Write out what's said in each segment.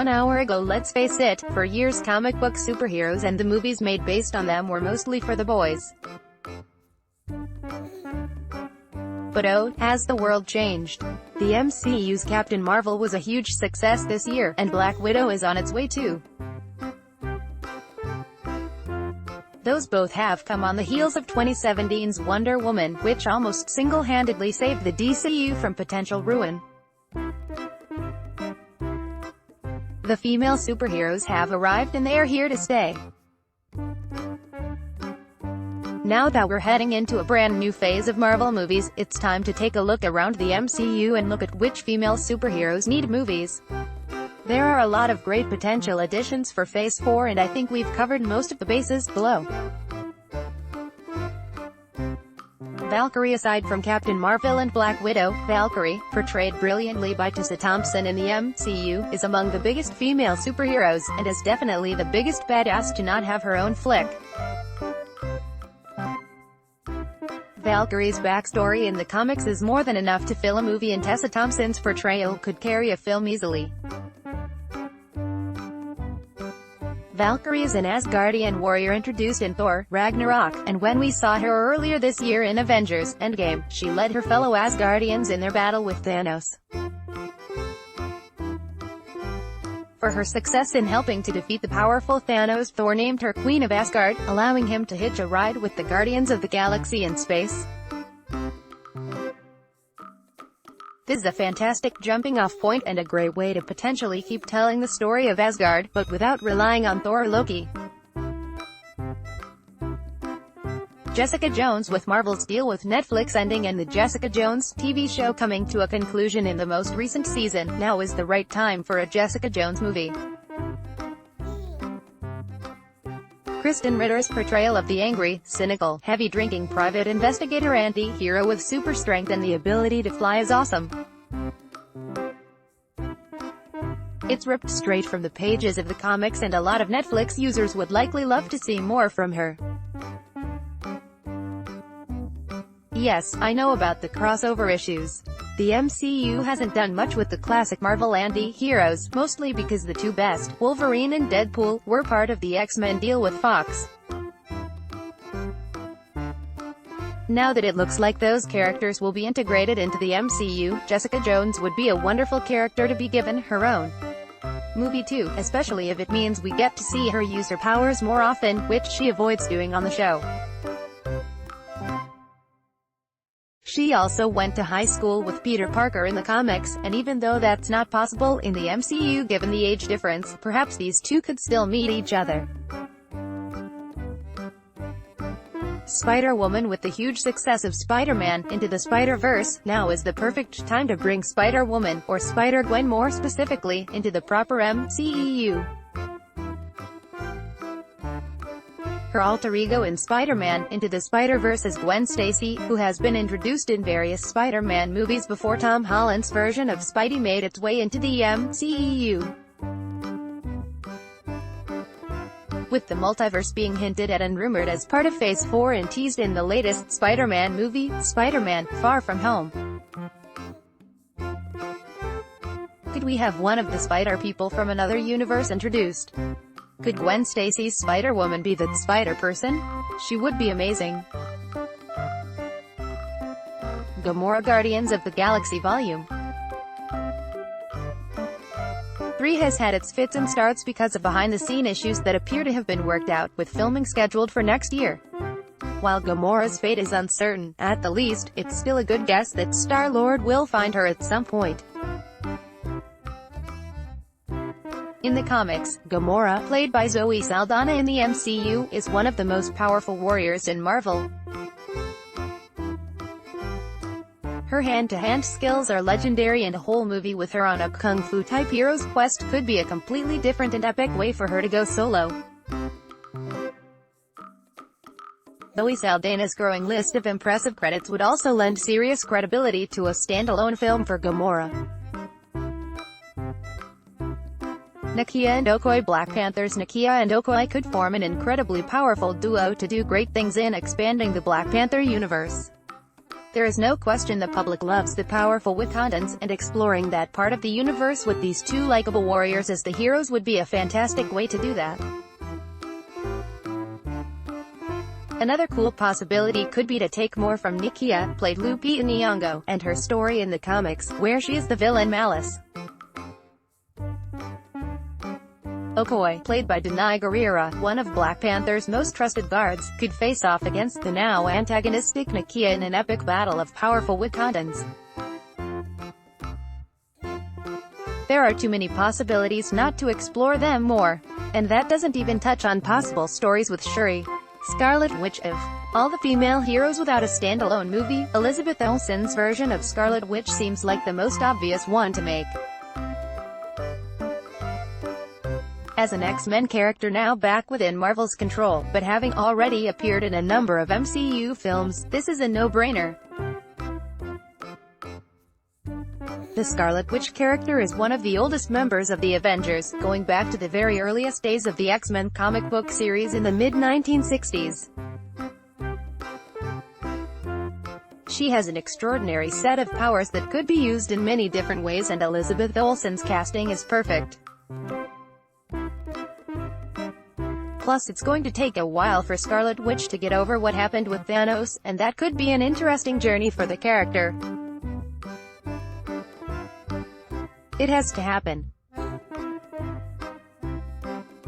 1 hour ago. Let's face it, for years comic book superheroes and the movies made based on them were mostly for the boys. But oh, has the world changed. The MCU's Captain Marvel was a huge success this year, and Black Widow is on its way too. Those both have come on the heels of 2017's Wonder Woman, which almost single-handedly saved the DCEU from potential ruin. The female superheroes have arrived and they are here to stay. Now that we're heading into a brand new phase of Marvel movies, it's time to take a look around the MCU and look at which female superheroes need movies. There are a lot of great potential additions for Phase 4, and I think we've covered most of the bases below. Valkyrie. Aside from Captain Marvel and Black Widow, Valkyrie, portrayed brilliantly by Tessa Thompson in the MCU, is among the biggest female superheroes, and is definitely the biggest badass to not have her own flick. Valkyrie's backstory in the comics is more than enough to fill a movie, and Tessa Thompson's portrayal could carry a film easily. Valkyrie is an Asgardian warrior introduced in Thor: Ragnarok, and when we saw her earlier this year in Avengers: Endgame, she led her fellow Asgardians in their battle with Thanos. For her success in helping to defeat the powerful Thanos, Thor named her Queen of Asgard, allowing him to hitch a ride with the Guardians of the Galaxy in space. This is a fantastic jumping-off point and a great way to potentially keep telling the story of Asgard, but without relying on Thor or Loki. Jessica Jones. With Marvel's deal with Netflix ending and the Jessica Jones TV show coming to a conclusion in the most recent season, now is the right time for a Jessica Jones movie. Kristen Ritter's portrayal of the angry, cynical, heavy-drinking private investigator anti-hero with super strength and the ability to fly is awesome. It's ripped straight from the pages of the comics, and a lot of Netflix users would likely love to see more from her. Yes, I know about the crossover issues. The MCU hasn't done much with the classic Marvel anti-heroes, mostly because the two best, Wolverine and Deadpool, were part of the X-Men deal with Fox. Now that it looks like those characters will be integrated into the MCU, Jessica Jones would be a wonderful character to be given her own movie too, especially if it means we get to see her use her powers more often, which she avoids doing on the show. She also went to high school with Peter Parker in the comics, and even though that's not possible in the MCU given the age difference, perhaps these two could still meet each other. Spider-Woman. With the huge success of Spider-Man Into the Spider-Verse, now is the perfect time to bring Spider-Woman, or Spider-Gwen more specifically, into the proper MCEU. Her alter ego in Spider-Man Into the Spider-Verse is Gwen Stacy, who has been introduced in various Spider-Man movies before Tom Holland's version of Spidey made its way into the MCEU. With the multiverse being hinted at and rumored as part of Phase 4 and teased in the latest Spider-Man movie, Spider-Man: Far From Home. Could we have one of the Spider-People from another universe introduced? Could Gwen Stacy's Spider-Woman be the Spider-Person? She would be amazing. Gamora. Guardians of the Galaxy Volume 3 has had its fits and starts because of behind-the-scene issues that appear to have been worked out, with filming scheduled for next year. While Gamora's fate is uncertain, at the least, it's still a good guess that Star-Lord will find her at some point. In the comics, Gamora, played by Zoe Saldana in the MCU, is one of the most powerful warriors in Marvel. Her hand-to-hand skills are legendary, and a whole movie with her on a kung fu-type hero's quest could be a completely different and epic way for her to go solo. Zoe Saldana's growing list of impressive credits would also lend serious credibility to a standalone film for Gamora. Nakia and Okoye. Black Panther's Nakia and Okoye could form an incredibly powerful duo to do great things in expanding the Black Panther universe. There is no question the public loves the powerful Wakandans, and exploring that part of the universe with these two likable warriors as the heroes would be a fantastic way to do that. Another cool possibility could be to take more from Nakia, played Lupita Nyong'o, and her story in the comics, where she is the villain Malice. Okoye, played by Danai Gurira, one of Black Panther's most trusted guards, could face off against the now antagonistic Nakia in an epic battle of powerful Wakandans. There are too many possibilities not to explore them more. And that doesn't even touch on possible stories with Shuri, Scarlet Witch. Of all the female heroes without a standalone movie, Elizabeth Olsen's version of Scarlet Witch seems like the most obvious one to make. As an X-Men character now back within Marvel's control, but having already appeared in a number of MCU films, this is a no-brainer. The Scarlet Witch character is one of the oldest members of the Avengers, going back to the very earliest days of the X-Men comic book series in the mid-1960s. She has an extraordinary set of powers that could be used in many different ways, and Elizabeth Olsen's casting is perfect. Plus, it's going to take a while for Scarlet Witch to get over what happened with Thanos, and that could be an interesting journey for the character. It has to happen.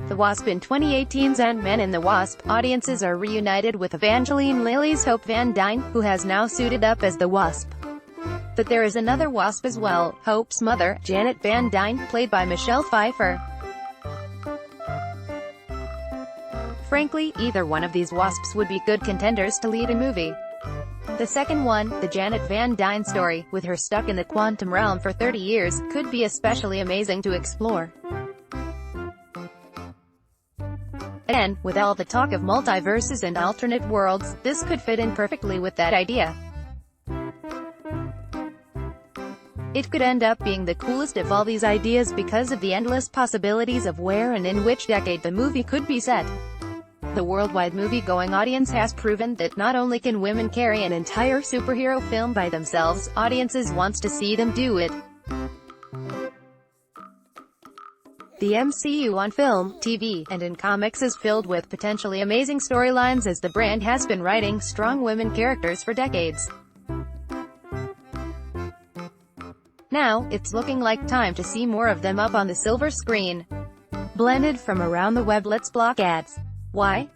The Wasp. In 2018's Ant-Man and the Wasp, audiences are reunited with Evangeline Lilly's Hope Van Dyne, who has now suited up as the Wasp. But there is another Wasp as well, Hope's mother, Janet Van Dyne, played by Michelle Pfeiffer. Frankly, either one of these Wasps would be good contenders to lead a movie. The second one, the Janet Van Dyne story, with her stuck in the quantum realm for 30 years, could be especially amazing to explore. And, with all the talk of multiverses and alternate worlds, this could fit in perfectly with that idea. It could end up being the coolest of all these ideas because of the endless possibilities of where and in which decade the movie could be set. The worldwide movie-going audience has proven that not only can women carry an entire superhero film by themselves, audiences want to see them do it. The MCU on film, TV, and in comics is filled with potentially amazing storylines, as the brand has been writing strong women characters for decades. Now, it's looking like time to see more of them up on the silver screen. Blended from around the web. Let's block ads. Why?